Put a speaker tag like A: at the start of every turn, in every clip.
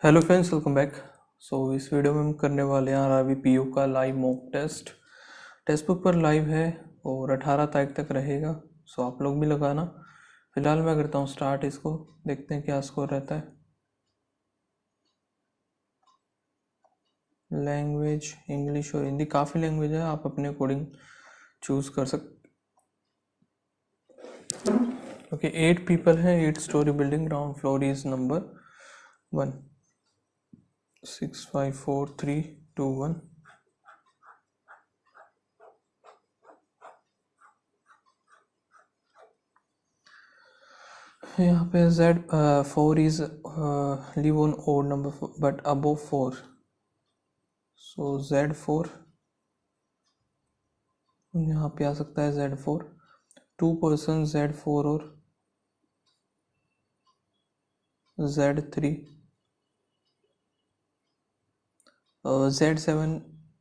A: Hello friends, welcome back. इस video में हम करने वाले हैं आरआरबी पीओ का live mock test. Text book पर लाइव है और 18 तारीख तक रहेगा। आप लोग भी लगाना। फिलहाल मैं करता हूँ स्टार्ट इसको, देखते हैं क्या स्कोर रहता है। लैंग्वेज इंग्लिश और हिंदी, काफ़ी लैंग्वेज है, आप अपने अकॉर्डिंग चूज़ कर सकते। ओके, 8 पीपल हैं, 8 story building, ground floor is number 1। 6 5 4 3 2 1। यहाँ पे Z4 is live on odd number but above 4, so Z4 यहाँ पे आ सकता है। Z4 2 पर्सन, Z4 और Z3, Z7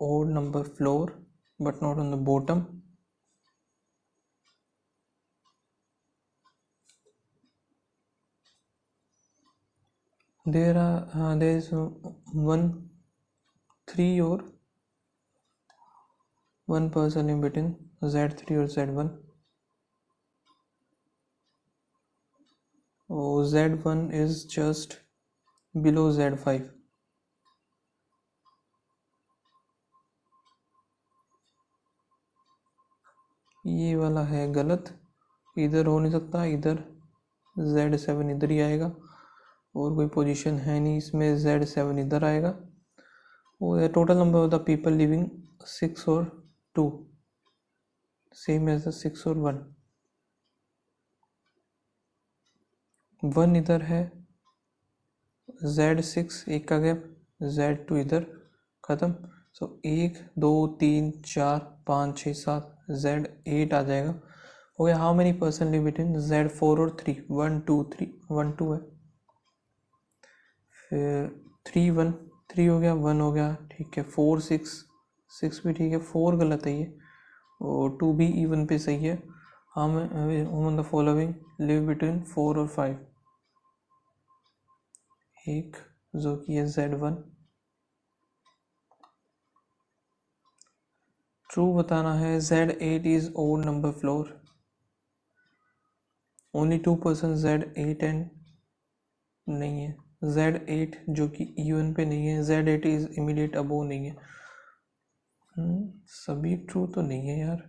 A: odd number floor but not on the bottom. There is 1 3 or 1 person in between Z3 और Z1. Z1 is just below Z5. ये वाला है गलत, इधर हो नहीं सकता, इधर Z7 इधर ही आएगा और कोई पोजीशन है नहीं इसमें, Z7 इधर आएगा। और total number of the people living 6 और 2, सेम एज द 6 और 1। 1 इधर है, Z6 एक का गैप, Z2 इधर, ख़त्म। 1 2 3 4 5 6 7, Z8 आ जाएगा। हो गया। How many person live between Z4 और 3? 1 2 3, 1 2 है, फिर 3 1, 3 हो गया, 1 हो गया, ठीक है। 4 6, 6 भी ठीक है, 4 गलत है ये, और 2 भी इवन पे सही है। हम on the following live between 4 और 5, एक जो कि है Z1। ट्रू बताना है। Z8 is odd number floor, only 2 person Z8 end नहीं है। Z8 जो कि इवन पे नहीं है, Z8 इज इमीडिएट अबो नहीं है। सभी ट्रू तो नहीं है यार।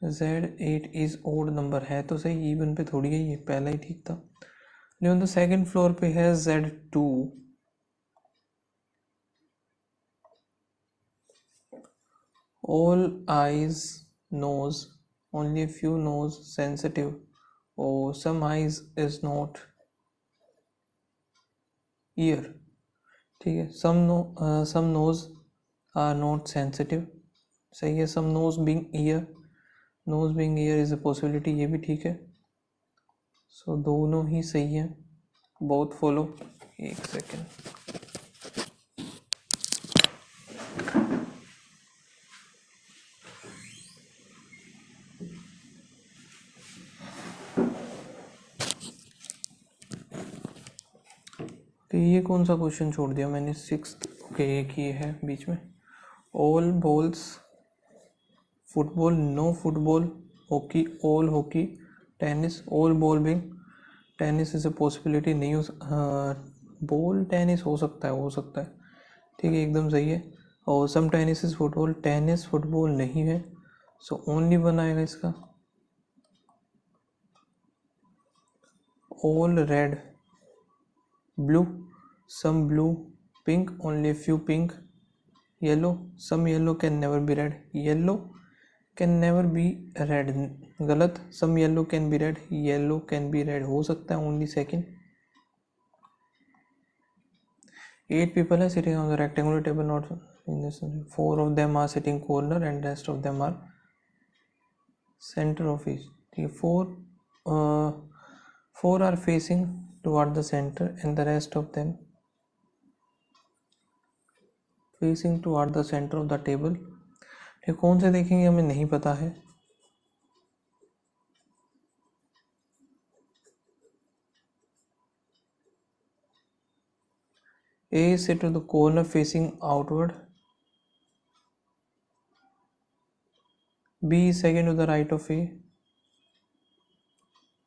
A: Z8 इज ओड नंबर है तो सही, इवन पे थोड़ी है, ये पहला ही ठीक था। लेकिन तो सेकंड फ्लोर पे है Z2। All eyes nose, only a few nose sensitive, or some eyes is not ear, ठीक है। some nose are not sensitive, सही है। some nose being ear is a possibility, ये भी ठीक है। दोनों ही सही है, both follow। एक सेकेंड, तो ये कौन सा क्वेश्चन छोड़ दिया मैंने? 6th, ओके, एक ये है बीच में। All balls football, no football, hockey all hockey, tennis all ball being, tennis is a possibility, नहीं हो बॉल टेनिस हो सकता है, ठीक है, एकदम सही है। और some tennis is football, tennis football नहीं है, ओनली 1 आएगा इसका। All red blue, some blue, pink, only a few pink, yellow, some yellow can never be red, yellow can never be red, गलत। some yellow can be red, yellow can be red हो सकता है, only second। 8 people are sitting on the rectangular table, not in this, 4 of them are sitting corner and rest of them are center of each, ठीक है। 4 are facing toward the center and the rest of them facing toward the centre of the table. ये कौन से देखेंगे हमें नहीं पता है। A is set to the corner facing outward. B is second to the right of A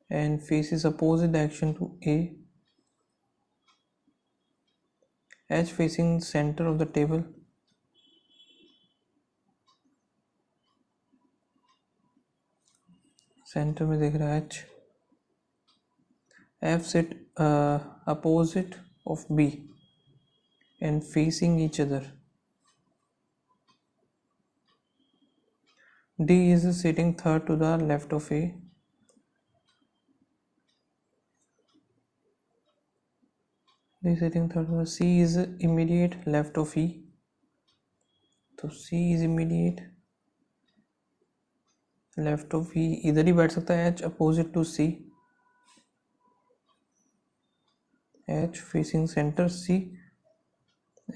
A: and faces opposite direction to A. H facing center of the table. Centre में देख रहा है H. F sit opposite of B and facing each other. D is sitting third to the left of A. D is sitting third to the C is immediate left of E. तो C is immediate left of E इधर ही बैठ सकता है. H opposite to C. H facing centre C.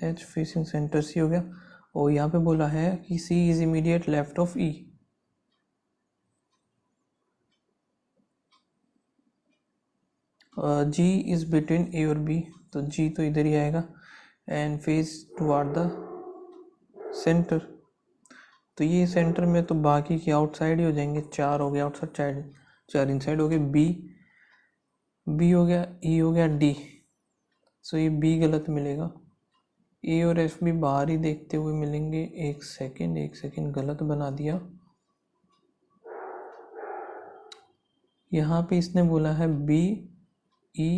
A: H facing centre C हो गया. और यहाँ पे बोला है कि C is immediate left of E. G is between A और B. तो G तो इधर ही आएगा and face toward the centre. तो ये सेंटर में तो बाकी के आउटसाइड ही हो जाएंगे. 4 हो गया आउटसाइड, 4 इनसाइड हो गए. B हो गया, E हो गया, D. सो ये B गलत मिलेगा. A और F भी बाहर ही देखते हुए मिलेंगे. एक सेकेंड गलत बना दिया. यहाँ पे इसने बोला है B E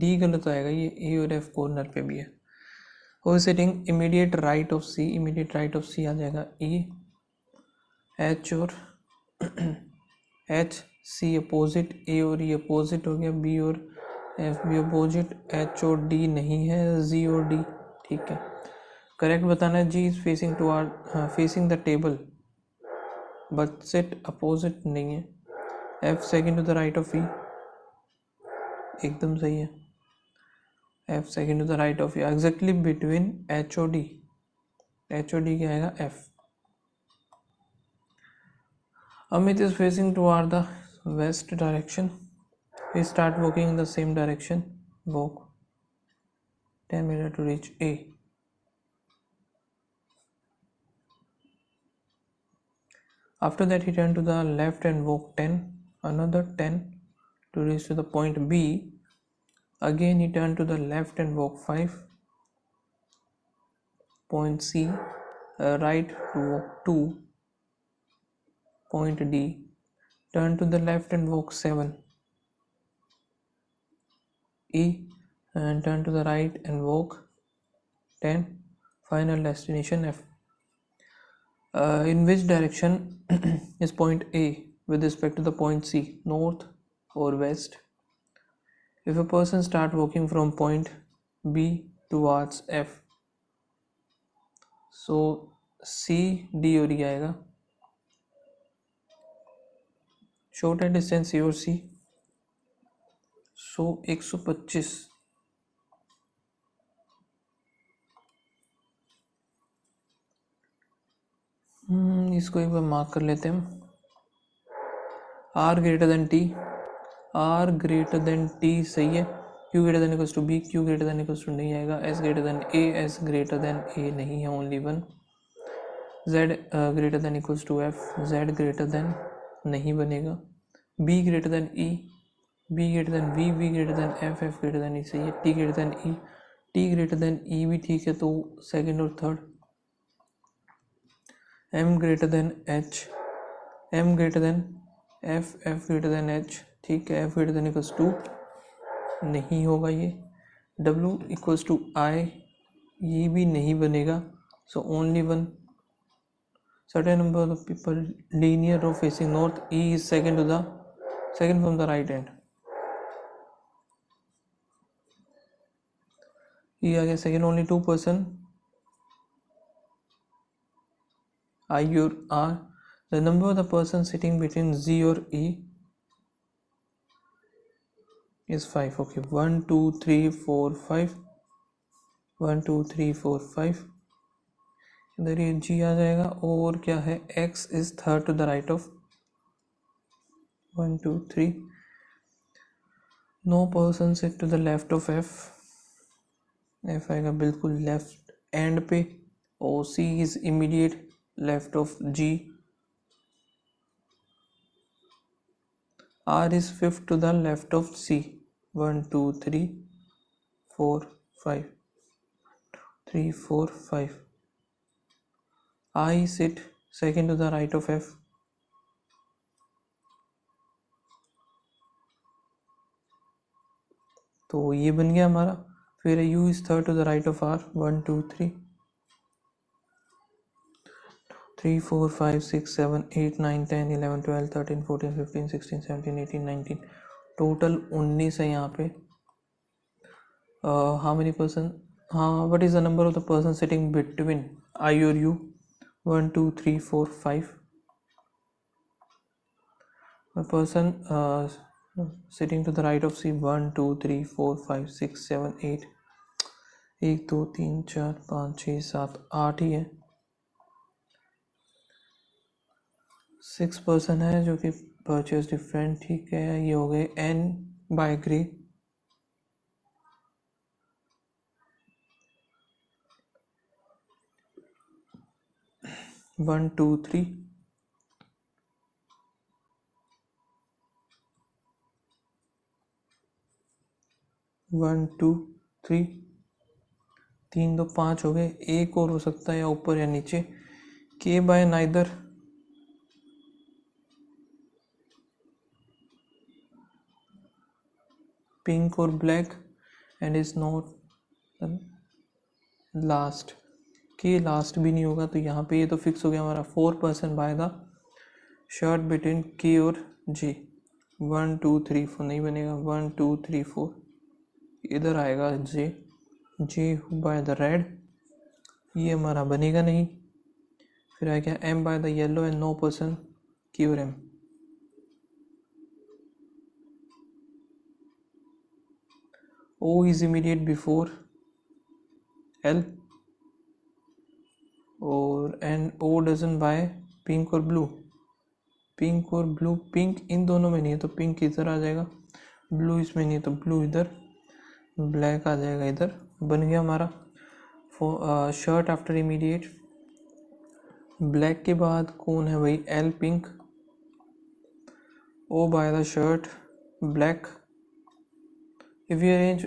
A: D गलत आएगा. ये A और F कॉर्नर पे भी है. और setting immediate right of C, immediate right of C आ जाएगा E. H और H C अपोजिट, A और E अपोजिट हो गया. B और F भी अपोजिट. H और D नहीं है, Z और D. ठीक है, करेक्ट बताना है. G is facing toward facing the table but sat opposite नहीं है. F second to the right of E, एकदम सही है. F second to the right of E exactly between H और D. H और D क्या आएगा? F. Amit is facing toward the west direction. We start walking in the same direction. Walk 10 minutes to reach A. After that he turned to the left and walked 10. Another 10 to reach to the point B. Again he turned to the left and walked 5. Point C. Right to walk 2. Point D. Turn to the left and walk 7. E. And turn to the right and walk 10. Final destination F. In which direction is point A with respect to the point C? North or west? If a person start walking from point B towards F, so C, D और E आएगा. Short है distance ए और सी. सो 125. इसको एक बार mark कर लेते हैं हम. R greater than T. R greater than T सही है. Q greater than equals to B. Q greater than equals to नहीं आएगा. S greater than A. S greater than A नहीं है, only 1. Z greater than equals to F. Z greater than नहीं बनेगा. B greater than E. B greater than V. V greater than F. F greater than E सही है. T greater than E. T greater than E भी ठीक है, तो second और third. M greater than H. M greater than F. F greater than H ठीक है. F greater than equals to नहीं होगा ये. W इक्वल्स टू I ये भी नहीं बनेगा. So only 1. certain number of people linear row facing north. E is second from the right end. E आ गया second. only 2 person I or R. The number of the person sitting between Z or E is 5. okay, 1 2 3 4 5. 1 2 3 4 5. इधर ये G आ जाएगा. और क्या है? X is third to the right of 1 2 3. No person sit to the left of F. F आएगा बिल्कुल left end पे, और C is immediate left of G, R is fifth to the left of C, 1 2 3 4 5 3 4 5, I sit second to the right of F, तो ये बन गया हमारा। फिर U is third to the right of R, 1 2 3 3 4 5 6 7 8 9 10 11 12 13 14 15 16 17 18 19, total 19 है यहाँ पे। How many person, हाँ, what is the number of the person sitting between I और U, 1 2 3 4 5, a person sitting to the right of C, 1 2 3 4 5 6 7 8, 1 2 3 4 5 6 7 8 ही है। 6 person है जो कि purchase different, ठीक है, ये हो गए N by grey. One two three, one two three, 3 2 5 हो गए, एक और हो सकता है या ऊपर या नीचे, K बाय नाइदर, पिंक और black, and is not last, के लास्ट भी नहीं होगा, तो यहाँ पे ये तो फिक्स हो गया हमारा। 4% बाय द शर्ट बिटवीन के और जे, 1 2 3 4 नहीं बनेगा, 1 2 3 4 इधर आएगा J, J by the red, ये हमारा बनेगा नहीं। फिर आएगा M by the yellow and no person के और M, O is immediate before L, और and O doesn't by pink और ब्लू, पिंक और ब्लू, पिंक इन दोनों में नहीं है तो पिंक इधर आ जाएगा, ब्लू इसमें नहीं है तो ब्लू इधर, ब्लैक आ जाएगा इधर, बन गया हमारा शर्ट आफ्टर इमीडिएट। ब्लैक के बाद कौन है भाई, L pink, O by the shirt black. If you arrange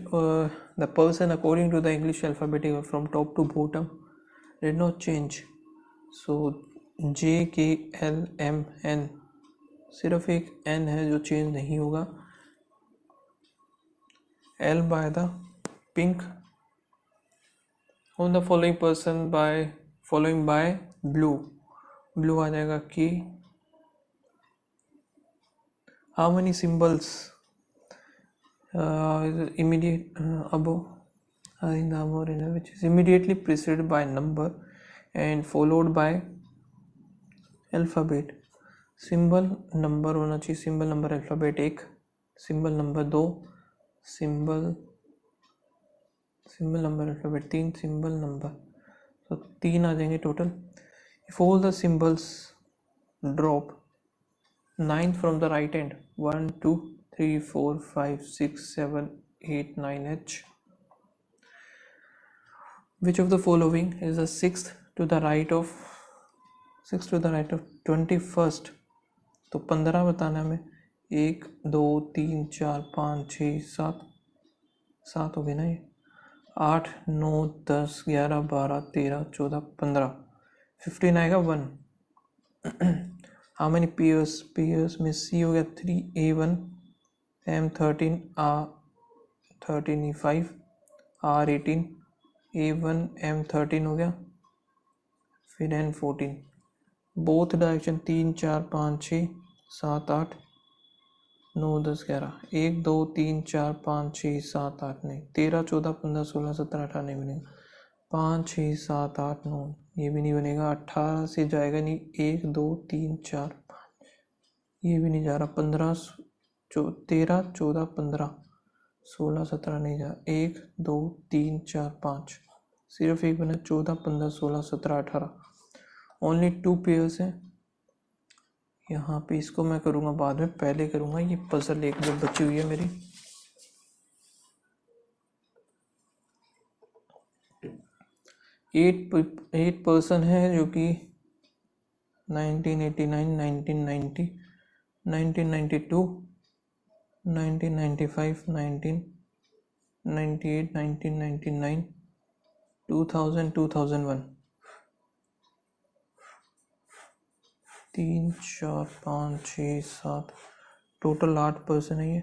A: the person according to the English alphabet from top to bottom, did not change. So J K L M N, सिर्फ एक N है जो change नहीं होगा। L by the pink, on the following person by following by blue, blue आ जाएगा K। How many symbols immediate above in the order which is immediately preceded by number and followed by alphabet, symbol number होना चाहिए, symbol number alphabet 1, symbol number 2, symbol number alphabet 3, symbol number, तो 3 आ जाएंगे total. If all the symbols drop 9 from the right hand, 1 2 3 4 5 6 7 8 9 H, which of the following is the sixth to the right of 21st, तो 15 बताना हमें, 1 2 3 4 5 6 7, 7 हो गए ना ये, 8 9 10 11 12 13 14 15, 15 आएगा 1। हाउ मेनी पेयर्स, पेयर्स में सी हो गया 3A1, M13 R13 E5 R18, A1 M13 हो गया, फिर N14, बोथ डायरेक्शन 3 4 5 6 7 8 9 10 11, 1 2 3 4 5 6 7 8 नहीं, 13 14 15 16 17 18 नहीं बनेगा, 5 6 7 8 9 ये भी नहीं बनेगा, 18 से जाएगा नहीं, 1 2 3 4 5 ये भी नहीं जा रहा, 15 13 14 15 16 17 नहीं जा, 1 2 3 4 5 सिर्फ एक बना, 14 15 16 17 18, ओनली 2 पेयर्स हैं यहाँ पे। इसको मैं करूँगा बाद में, पहले करूँगा ये पजल एक जो बची हुई है मेरी। एट पर्सन है जो कि 1989, 1990, 1992, 1995, 1998, 1999, 2000, 2001। 3, 4, 5, 6, 7, टोटल 8 पर्सन है ये।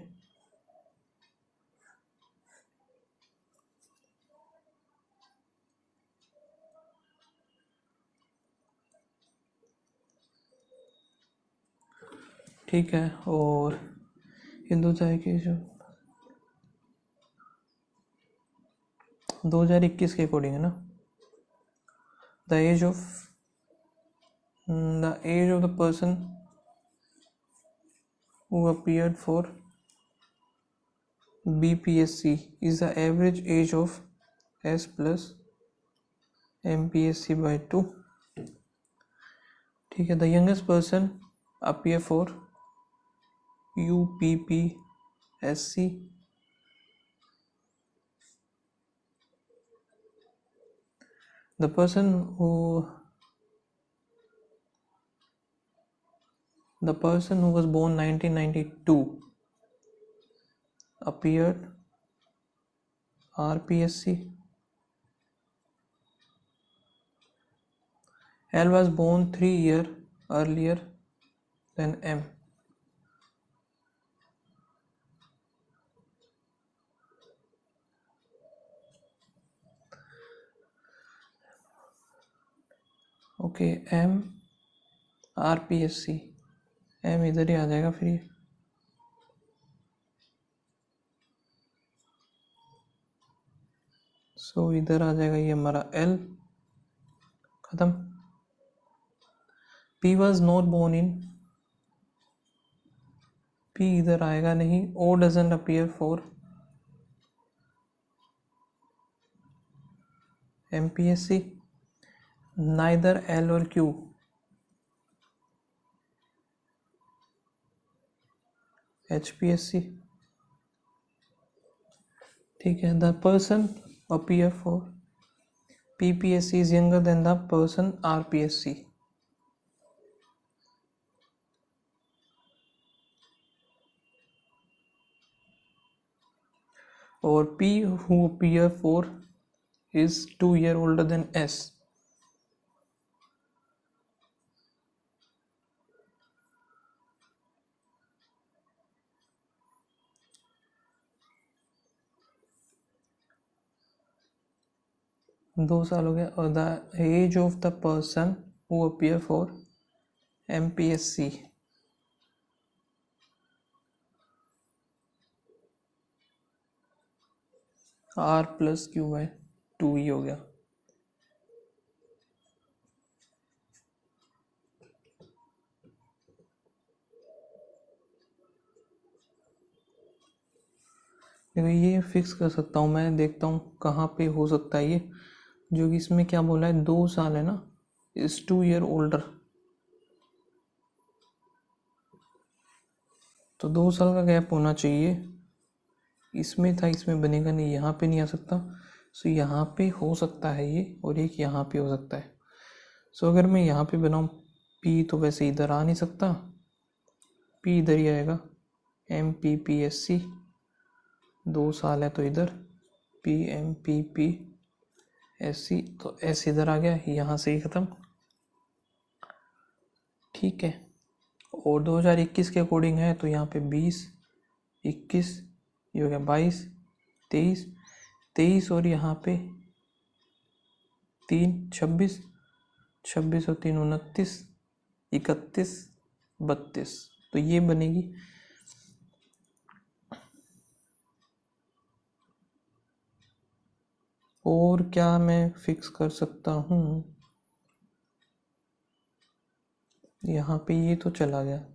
A: ठीक है, और हिंदू चाय की जो 2021 के अकॉर्डिंग है ना, the age of the person who appeared for BPSC is the average age of S plus MPSC by 2। ठीक है, the youngest person appear for UPPSC the person who was born 1992 appeared RPSC। L was born 3 years earlier than M। Okay, M RPSC, M इधर ही आ जाएगा फिर ये। सो इधर आ जाएगा ये हमारा L, खत्म। P was not born in, P इधर आएगा नहीं। O doesn't appear for MPSC, neither L और Q। HPSC, ठीक है। The person appear for PPSC is younger than the person RPSC। और P who appear for is 2 years older than S। दो साल हो गया। और the age of the person who appear for MPSC R plus Q by 2 ही हो गया। देखो ये फिक्स कर सकता हूँ मैं, देखता हूँ कहाँ पे हो सकता है ये। जो कि इसमें क्या बोला है, 2 साल है ना, इज 2 years ओल्डर, तो 2 साल का गैप होना चाहिए। इसमें था, इसमें बनेगा नहीं, यहाँ पे नहीं आ सकता। सो यहाँ पे हो सकता है ये, और एक यहाँ पे हो सकता है। सो अगर मैं यहाँ पे बनाऊँ P, तो वैसे इधर आ नहीं सकता, P इधर ही आएगा। MPPSC 2 साल है तो इधर PMPPSC, तो S इधर आ गया, यहाँ से ही ख़त्म। ठीक है, और 2021 के अकॉर्डिंग है तो यहाँ पे 20, 21, ये हो गया 22, 23 और यहाँ पे 3, 26, 26 और 3, 29, 31, 32, तो ये बनेगी। और क्या मैं फिक्स कर सकता हूँ, यहाँ पे ये तो चला गया।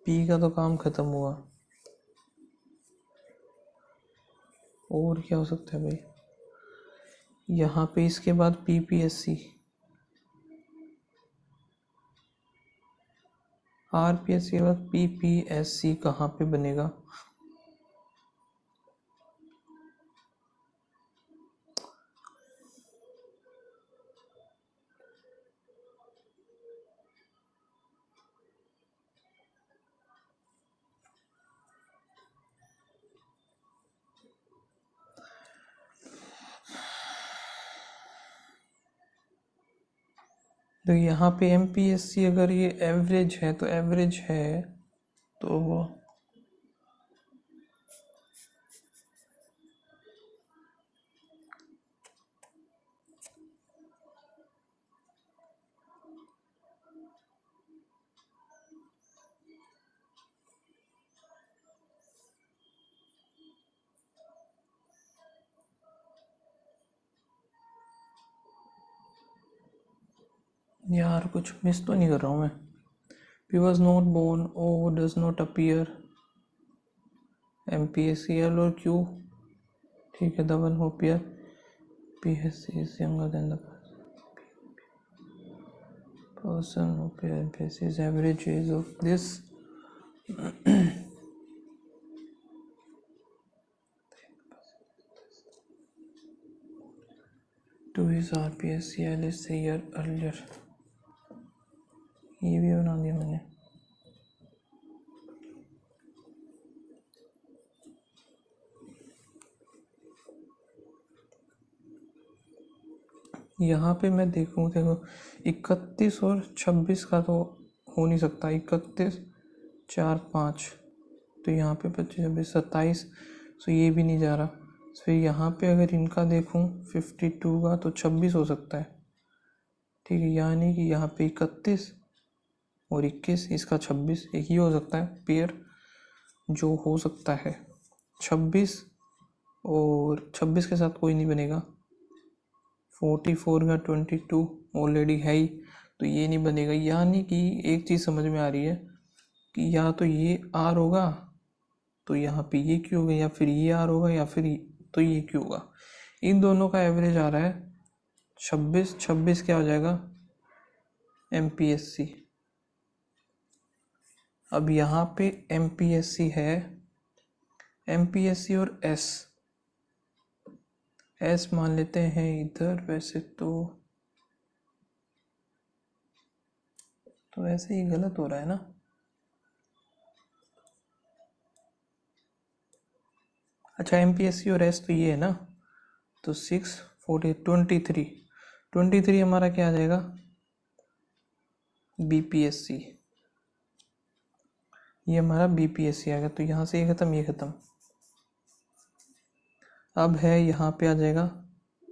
A: P का तो काम खत्म हुआ। और क्या हो सकता है भाई, यहाँ पे इसके बाद PPSC, RPSC के बाद PPSC कहाँ पे बनेगा, तो यहाँ पे MPSC अगर ये एवरेज है तो एवरेज है तो यार कुछ मिस तो नहीं कर रहा हूँ मैं। P was not born, O does not appear, MPSC L और Q, ठीक है, डबल हो pair, PSC is younger than the person who appear MPSC is average age of this to his RPSC L is 3 year earlier। ये भी बना दिया मैंने। यहाँ पे मैं देखूँ, देखो 31 और 26 का तो हो नहीं सकता, 31 4 5, तो यहाँ पे 25 26 27, तो ये भी नहीं जा रहा। फिर यहाँ पे अगर इनका देखूँ 52 का तो 26 हो सकता है, ठीक है, यानी कि यहाँ पे 31 और 21, इसका 26, एक ही हो सकता है पेयर जो हो सकता है। 26 और 26 के साथ कोई नहीं बनेगा, 44 का 22 ऑलरेडी है ही, तो ये नहीं बनेगा। यानी कि एक चीज़ समझ में आ रही है कि या तो ये आर होगा तो यहाँ पे ये क्यों होगा, या फिर ये आर होगा, या फिर तो ये क्यों होगा। इन दोनों का एवरेज आ रहा है 26, 26 क्या हो जाएगा MPSC। अब यहाँ पे MPSC है, MPSC और S मान लेते हैं इधर, वैसे तो ऐसे ही गलत हो रहा है ना। अच्छा MPSC और S तो ये है ना, तो 6 40 23 हमारा क्या आ जाएगा BPSC, ये हमारा BPSC आ गया। तो यहाँ से ये ख़त्म, ये ख़त्म। अब है यहाँ पे आ जाएगा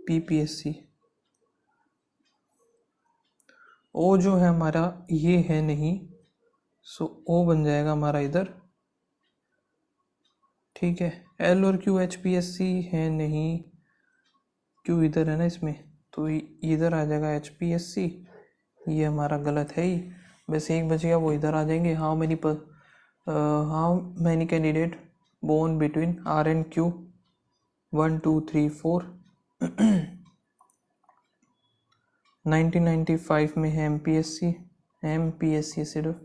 A: PPSC। O जो है हमारा ये है नहीं, सो O बन जाएगा हमारा इधर, ठीक है। L और Q HPSC है नहीं, Q इधर है ना इसमें, तो इधर आ जाएगा HPSC, ये हमारा गलत है ही। बस एक बच गया, वो इधर आ जाएंगे। How many candidate born between R and Q, 1 2 3 4। 1995 में है MPSC सिर्फ,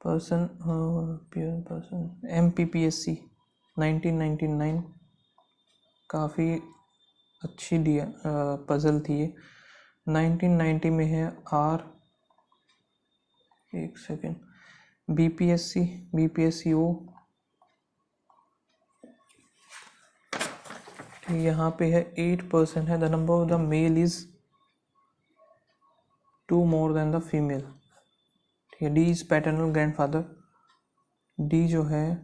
A: पर्सन MPPSC 1999, काफ़ी अच्छी पजल थी ये। 1990 में है R, एक सेकेंड, BPSC O, यहाँ पे है 8% है। The number of the male is 2 more than the female, ठीक है। D इज पैटर्नल ग्रैंडफादर, D जो है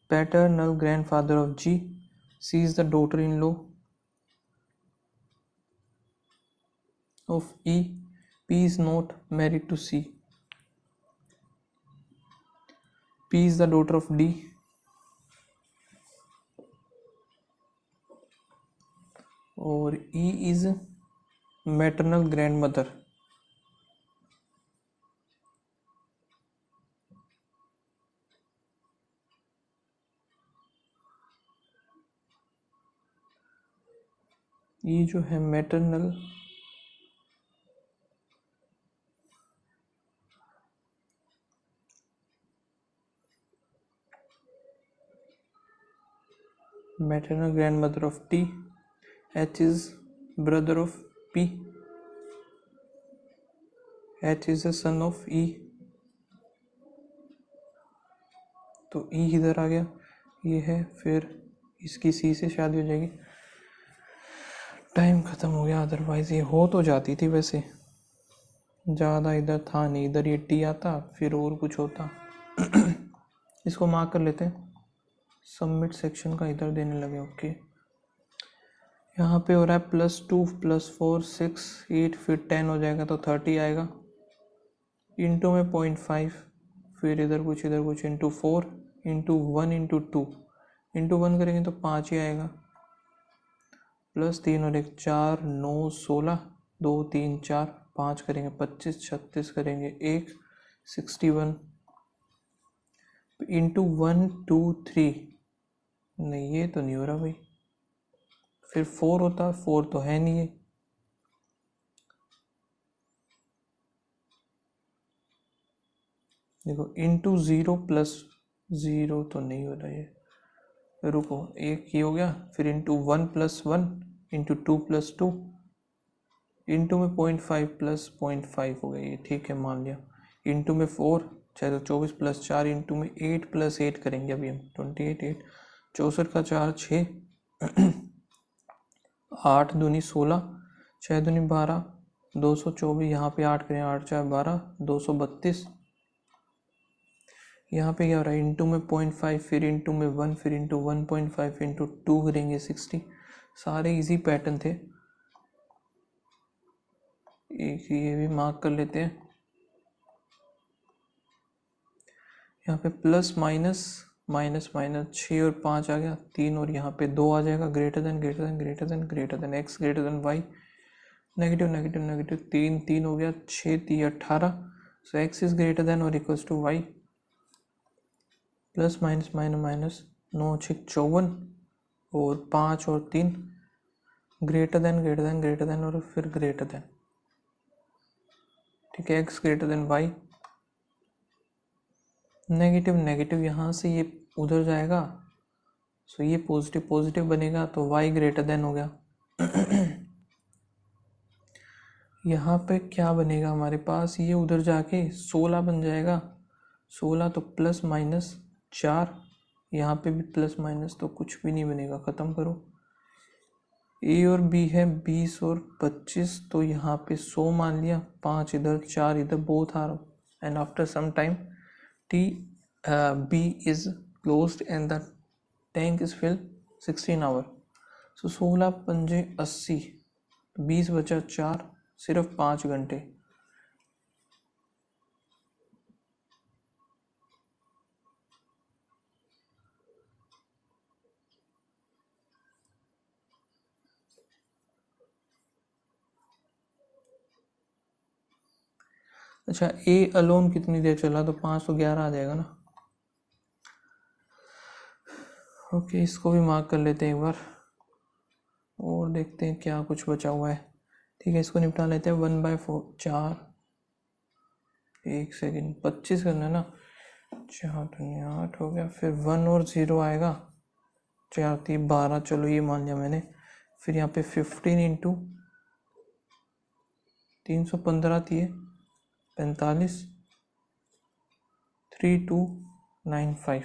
A: paternal grandfather of G, C is the daughter in law of E, P is not married to C, P is the daughter of D, और E is maternal grandmother। E जो है maternal grandmother of T, H is brother of P, H is the son of E, तो E इधर आ गया, ये है, फिर इसकी C से शादी हो जाएगी। टाइम ख़त्म हो गया, अदरवाइज़ ये हो तो जाती थी वैसे, ज़्यादा इधर था नहीं, इधर ये टी आता फिर और कुछ होता। इसको मार्क कर लेते हैं, सबमिट सेक्शन का इधर देने लगे। ओके, यहाँ पे हो रहा है +2 +4 6 8 फिर 10 हो जाएगा तो 30 आएगा, इंटू में 0.5, फिर इधर कुछ इंटू 4 इंटू 1 इंटू 2 इंटू 1 करेंगे तो 5 ही आएगा, +3 और 1 4 9 16 2 3 4 5 करेंगे 25 36 करेंगे 1 61 इंटू 1 2 3, नहीं ये तो नहीं हो रहा भाई, फिर 4 होता, 4 तो है नहीं, ये देखो इंटू 0 +0 तो नहीं हो रहा ये, रुको एक ही हो गया, फिर इंटू 1 + 1 इंटू 2 + 2 इंटू में 0.5 + 0.5 हो गया ये, ठीक है मान लिया, इंटू में 4 चाहे तो 24 + 4 इंटू में 8 + 8 करेंगे अभी हम 28 8 64 का 4 6 8 दूनी 16 6 दूनी 12 224, यहाँ पे 8 करें 8 4 12 232, यहाँ पे क्या हो रहा है इंटू में 0.5 फिर इंटू में 1 फिर इंटू 1.5 इंटू 2 करेंगे 60, सारे इजी पैटर्न थे, एक ये भी मार्क कर लेते हैं। यहाँ पे प्लस माइनस माइनस माइनस 6 और 5 आ गया 3, और यहाँ पे 2 आ जाएगा, greater than greater than greater than greater than X greater than Y, negative negative negative 3 3 हो गया 6 3 18, so X is greater than और equals to Y, plus minus minus minus 9 6 54 और 5 और 3 greater than greater than greater than और फिर greater than, ठीक है X greater than Y, negative negative यहाँ से ये उधर जाएगा, सो ये पॉजिटिव पॉजिटिव बनेगा तो y ग्रेटर देन हो गया। यहाँ पे क्या बनेगा हमारे पास, ये उधर जाके 16 बन जाएगा, 16 तो प्लस माइनस 4, यहाँ पे भी प्लस माइनस तो कुछ भी नहीं बनेगा, ख़त्म करो, a और b है 20 और 25, तो यहाँ पे 100 मान लिया, 5 इधर 4 इधर, both are, and after some time t b is closed and the tank is filled 16 hour, so 16 पंजे 80, 20 बचा 4, सिर्फ 5 घंटे, अच्छा ए अलोन कितनी देर चला, तो 511 आ जाएगा ना। ओके इसको भी मार्क कर लेते हैं एक बार, और देखते हैं क्या कुछ बचा हुआ है, ठीक है इसको निपटा लेते हैं, 1/4 4 1 सेकेंड 25 करना है ना, 4 दूनी 8 हो गया, फिर 1 और 0 आएगा, 4 3 12, चलो ये मान लिया मैंने, फिर यहाँ पे 15 इंटू 315 थी 45 3295,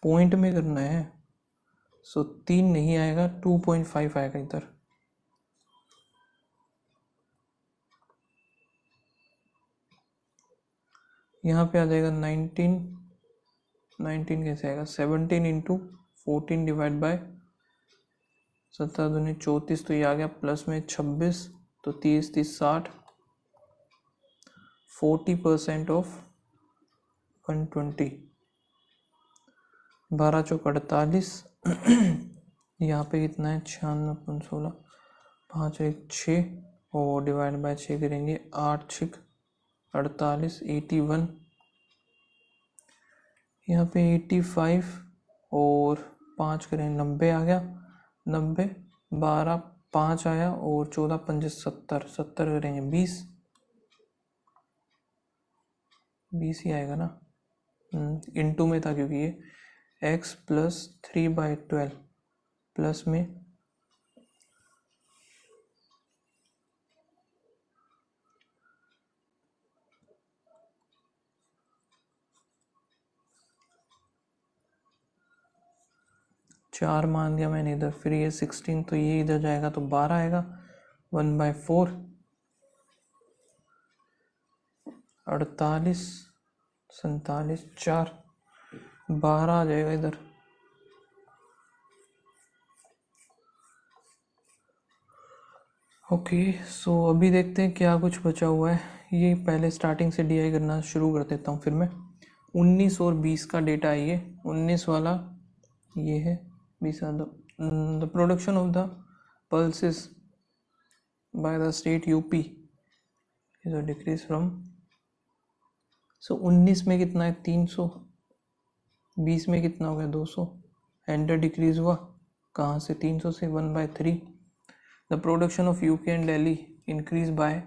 A: पॉइंट में करना है, सो 3 नहीं आएगा 2.5 आएगा इधर, यहाँ पे आ जाएगा 19 कैसे आएगा, 17 इंटू 14 डिवाइड बाय 17 दूनी 34, तो ये आ गया प्लस में 26, तो 30 30 60, 40% ऑफ 120, 12 चौक 48, यहाँ पे कितना है 96 16 5 1 6, और डिवाइड बाय 6 करेंगे 8 6 48 81, यहाँ पे 85 और 5 करें 90 आ गया, 90 12 5 आया और 14 5 70 70 करेंगे 20 ही आएगा ना, इंटू में था क्योंकि ये x + 3/12 प्लस में 4 मान दिया मैंने इधर, फिर ये 16 तो ये इधर जाएगा तो 12 आएगा, 1/4 48 47 4 12 आ जाएगा इधर। ओके सो अभी देखते हैं क्या कुछ बचा हुआ है। ये पहले स्टार्टिंग से DI करना शुरू कर देता हूँ फिर मैं। 19 और 20 का डेटा है ये। 19 वाला ये है, 20 the production of the pulses by the state UP is a decrease from. So 19 में कितना है 300, 20 में कितना हो गया 200, एंडर डिक्रीज हुआ कहाँ से 300 से 1/3। The production of UK and Delhi increase by,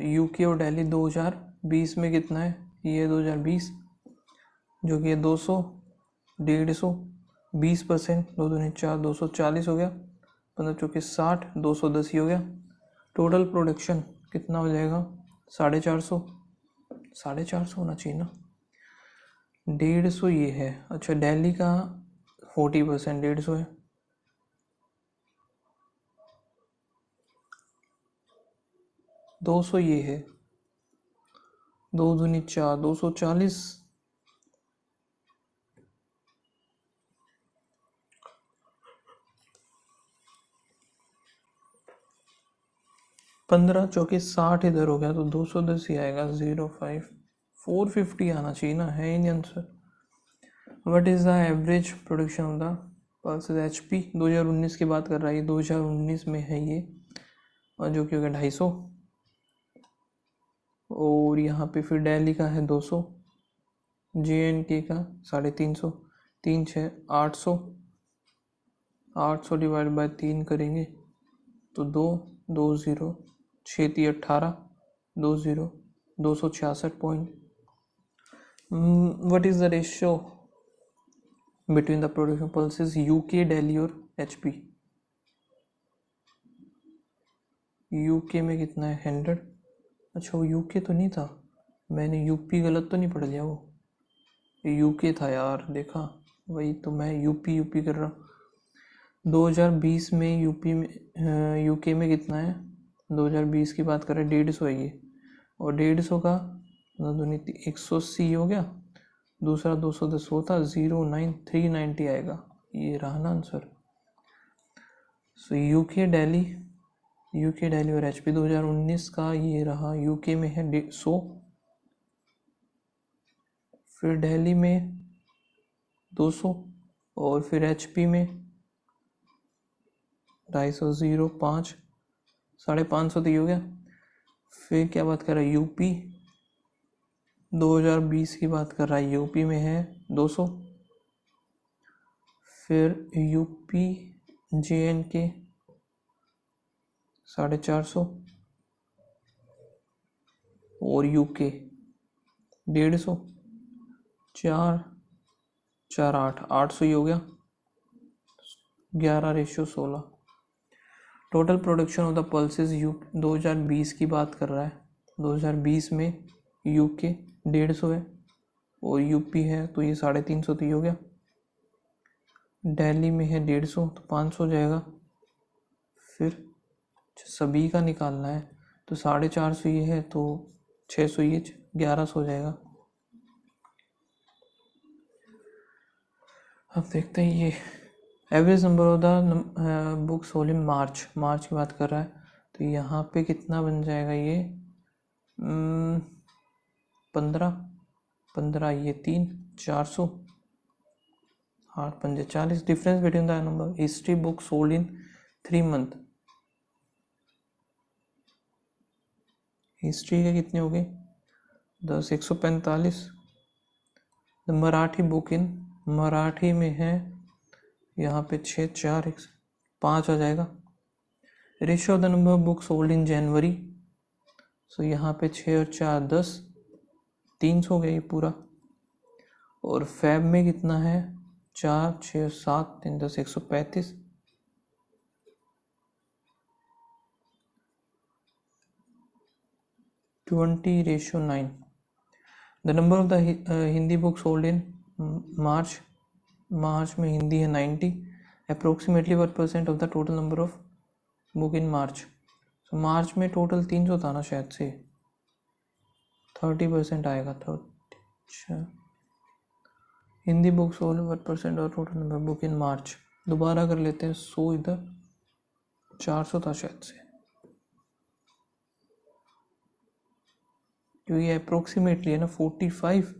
A: UK और दिल्ली 2020 में कितना है, ये 2020 जो कि है 200, 150, 20%, 2 दूनी 4, 240 हो गया, 15 चौके 60, 210 ही हो गया। टोटल प्रोडक्शन कितना हो जाएगा 450, 450 होना चाहिए ना, 150 ये है। अच्छा दिल्ली का 40%, 150 है। दो सौ ये है, 2 दूनी 4, 240, 15 चौके 60 इधर हो गया तो 210 ही आएगा। 05 450 आना चाहिए ना, है ही नहीं answer. What is the average production of the pulses HP 2019 की बात कर रहा है, 2019 में है ये, और जो कि हो गया 250। और यहाँ पे फिर दिल्ली का है 200, JNK का 350, 3 6 800, 800 डिवाइड बाय 3 करेंगे तो 2 2 0 6 3 18 2 0 266 point. What is the ratio between the production pulses UK Delhi और HP। UK में कितना है 100। अच्छा वो UK तो नहीं था, मैंने UP गलत तो नहीं पढ़ लिया, वो UK था यार, देखा वही तो मैं UP कर रहा। 2020 में यूपी में UK में कितना है, 2020 की बात करें 150 है ये, और 150 का 180 हो गया, दूसरा 210 होता 09390 आएगा, ये रहा ना आंसर। सो UK दिल्ली और HP 2019 का ये रहा। UK में है 100, फिर दिल्ली में 200, और फिर HP में 250, 0 5 550 तो ये हो गया। फिर क्या बात कर रहा है UP 2020 की बात कर रहा है, UP में है 200, फिर UP JNK 450, और UK 150, 4 4 8 800 ही हो गया, 11:16। Total production of the pulses 2020 की बात कर रहा है, 2020 में UK 150 है और UP है तो ये 350 तो ये हो गया। दिल्ली में है 150 तो 500 हो जाएगा। फिर सभी का निकालना है तो 450 ये है तो 600 ये 1100 हो जाएगा। अब देखते हैं ये average number of the book sold in March की बात कर रहा है, तो यहाँ पे कितना बन जाएगा ये 15 ये 3 400 8 5 40। Difference between the number history book sold in 3 month, history के कितने हो गए 10 145। The Marathi book in Marathi में है यहाँ पे 6 4 5 आ जाएगा। Ratio of the number of book sold in January, so यहाँ पे 6 और 4 10 300 हो गया ये पूरा। और फेब में कितना है 4 6 7 3 10 135। Twenty ratio 9। The number of the Hindi book sold in March March में हिंदी है 90, approximately 1% of the total number of book in March. तो मार्च में टोटल 300 था ना शायद से, 30% आएगा। 30, अच्छा, हिंदी बुक्स होल 1% और टोटल नंबर बुक इन मार्च। दोबारा कर लेते हैं, 100 इधर, 400 था शायद से, क्योंकि अप्रोक्सीमेटली है ना 45,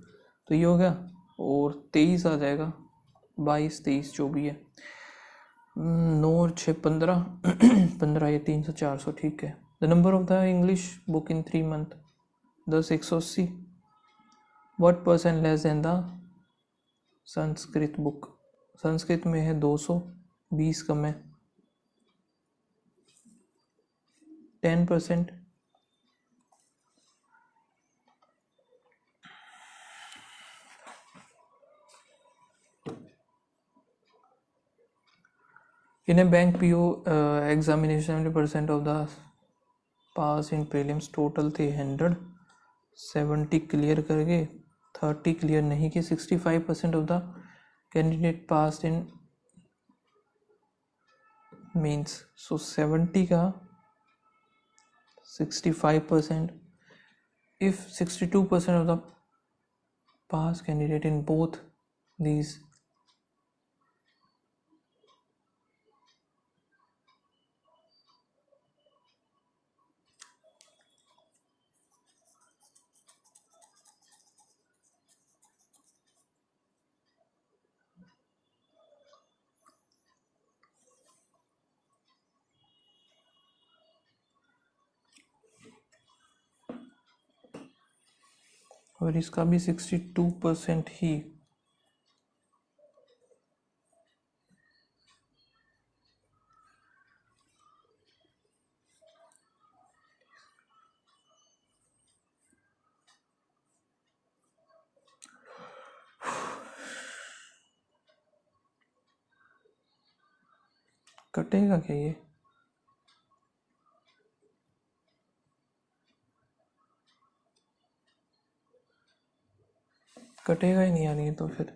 A: तो ये हो गया, और 23 आ जाएगा, 22 23 जो भी है, 9 और 6 15 15, ये 300 400, ठीक है। The number of the English book in 3 month 10 180। What percent less than the Sanskrit book? Sanskrit में है 200, 20 कम है, 10%। In a bank PO examination 70% of the pass in prelims, total थे 100, 70 क्लियर कर गए, 30 क्लियर नहीं किए, 65% of the candidate pass in mains. So 70 का 65%, if 62% of the pass candidate in both these, और इसका भी 62% ही। कटेगा क्या ये? कटेगा ही नहीं यानी, तो फिर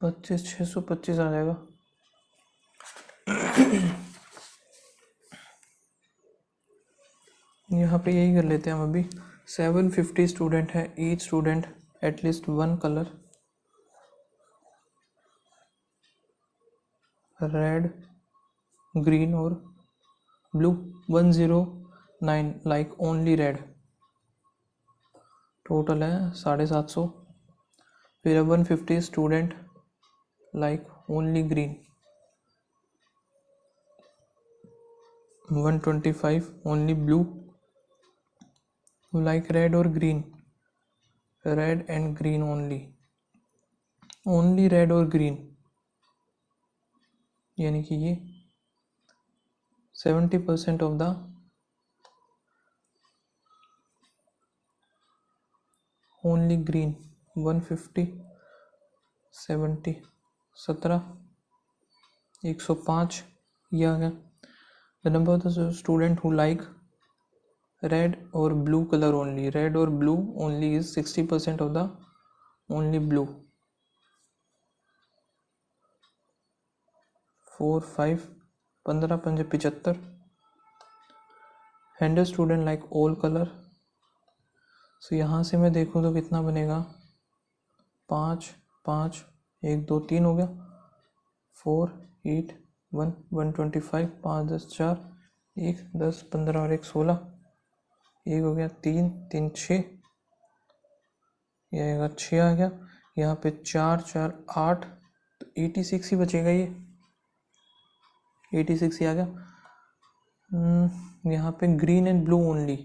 A: पच्चीस 625 आ जाएगा। यहाँ पे यही कर लेते हैं हम अभी। 750 स्टूडेंट है, each student at least 1 colour red, green और blue. 109 like only red, total है 750। फिर 150 student like only green, 125 only blue, like red और green, red and green only, only red और ग्रीन, यानी कि ये 70% ऑफ द ओनली ग्रीन। 150 70 17 105, ये आ गया। The number of the student who like red और ब्लू कलर ओनली, रेड और blue only is 60% of the only blue. 4 5 15 5 75। Handle student like all colour, so यहाँ से मैं देखूँ तो कितना बनेगा, 5 5 1 2 3 हो गया, 4 8 1 125, 5 10 4 1 10 15 और 1 16, एक हो गया, 3 3 6, यह आएगा 6 आ गया। यहाँ पे 4 4 8, तो 86 ही बचेगा, ये 86 ही आ गया। यहाँ पे green and blue only,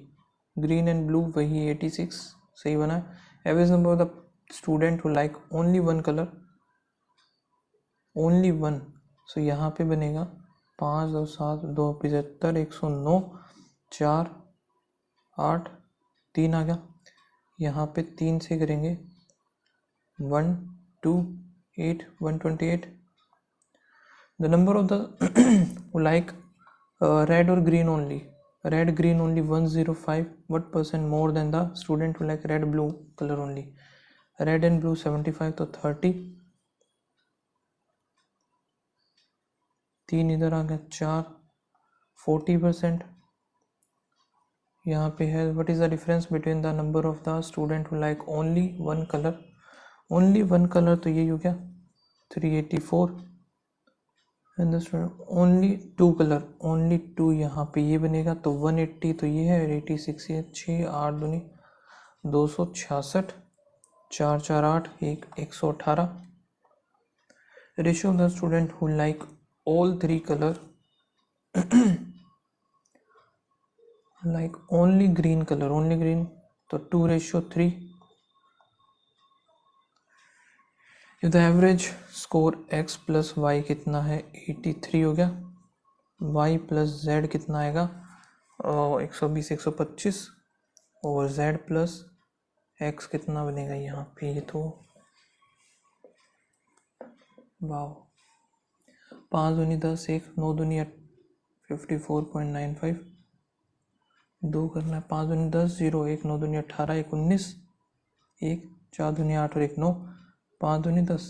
A: green and blue वही 86 सही बना है। Average number of the student who like only 1 colour only one, so यहाँ पे बनेगा 5 2 7 2 75 109 4 8 3 आ गया। यहाँ पे 3 से करेंगे 1 2 8 128। The number of the like red और green only, red green only 105, what percent more than the student who like red blue color only? Red and blue 75 तो 30, 3 इधर आ गया 4, 40%। यहाँ पे है what is the difference between the number of the student who like only one color? only one color तो ये हो गया 384, and the student only two color, only two, यहाँ पे ये बनेगा तो 180, तो ये है 86, ये 6 8 दूनी 266, 4 4 8 1 118। Ratio of the student who like all three colour like only green colour, only green तो 2:3। If the average score x plus Y कितना है 83 हो गया, y प्लस z कितना आएगा 120 125, और z प्लस x कितना बनेगा यहाँ पे, ये तो वाह 5 दूनी 10 1 9 दूनी 54.95, 2 करना है 5 दूनी 10 0 1 9 दूनी 18 1 19 1 4 दूनी 8 और 1 9, 5 दूनी 10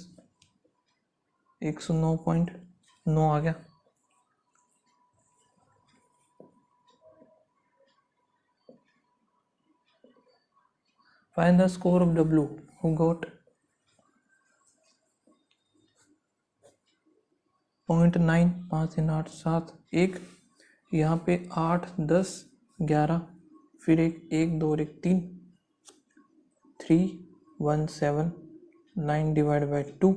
A: 109.9 आ गया। Find the score of W who got 0.9, 5 3 8 7 1, यहाँ पे 8 10 11, फिर एक 1 2 और 1 3, 3 1 7 9 डिवाइड बाई 2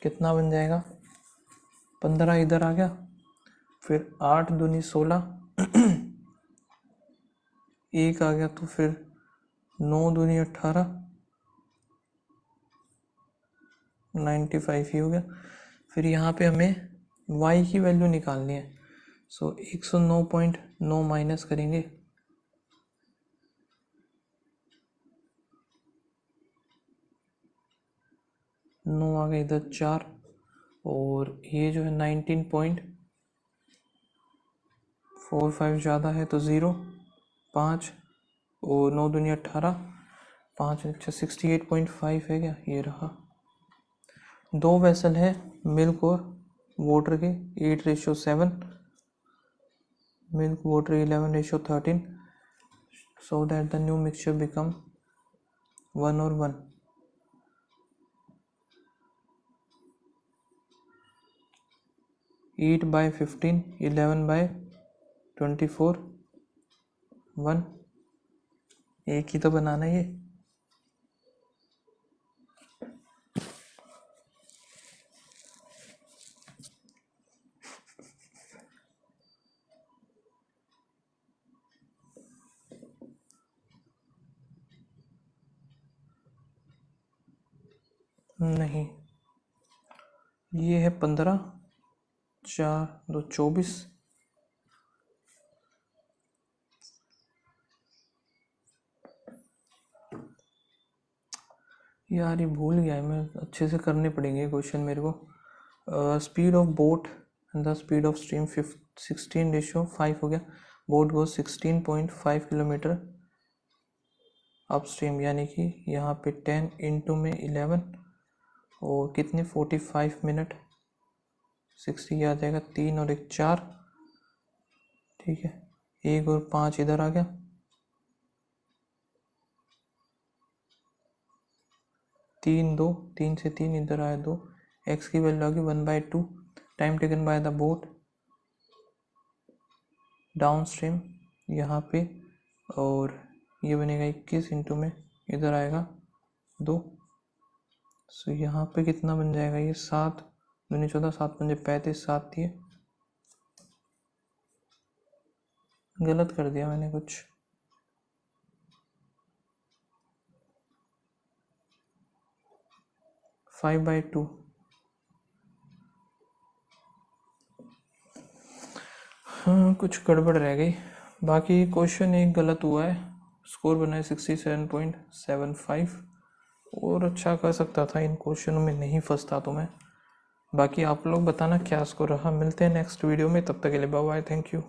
A: कितना बन जाएगा 15 इधर आ गया, फिर 8 दूनी 16 1 आ गया, तो फिर 9 दूनी 18 95 ही हो गया। फिर यहाँ पे हमें y की वैल्यू निकालनी है, सो 109.9 माइनस करेंगे, नौ आ गया इधर 4, और ये जो है 19.45 ज़्यादा है तो 0 5, और 9 दूनी 18 5 अच्छा 68.5 है क्या, ये रहा। 2 वेसल है मिल्क और वाटर के 8:7, milk water 11:13, so that the new mixture become 1 और 1। 8/15 11/24 1, एक ही तो बनाना ये। नहीं, ये है 15 4 2 24, यार ये भूल गया है मैं, अच्छे से करने पड़ेंगे क्वेश्चन मेरे को। Speed of boat and the speed of stream 16:5 हो गया। Boat goes 16.5 kilometre up stream, यानी कि यहाँ पे 10 इंटू में 11 और कितने 45 मिनट 60 आ जाएगा, 3 और 1 4, ठीक है 1 और 5 इधर आ गया, 3 2 3 से 3 इधर आया 2, एक्स की वैल्यू आ गई 1/2, time taken by the boat down stream यहाँ पे, और ये बनेगा 21 इंटू में इधर आएगा 2, सो यहाँ पे कितना बन जाएगा ये 7 दूनी 14 7 पंजे 35 7 दिए, गलत कर दिया मैंने कुछ, फाइव बाई टू कुछ गड़बड़ रह गई। बाकी क्वेश्चन एक गलत हुआ है, स्कोर बना है 67.75, और अच्छा कर सकता था, इन क्वेश्चनों में नहीं फंसता तो मैं। बाकी आप लोग बताना क्या स्कोर रहा। मिलते हैं नेक्स्ट वीडियो में, तब तक के लिए बाय बाय, थैंक यू।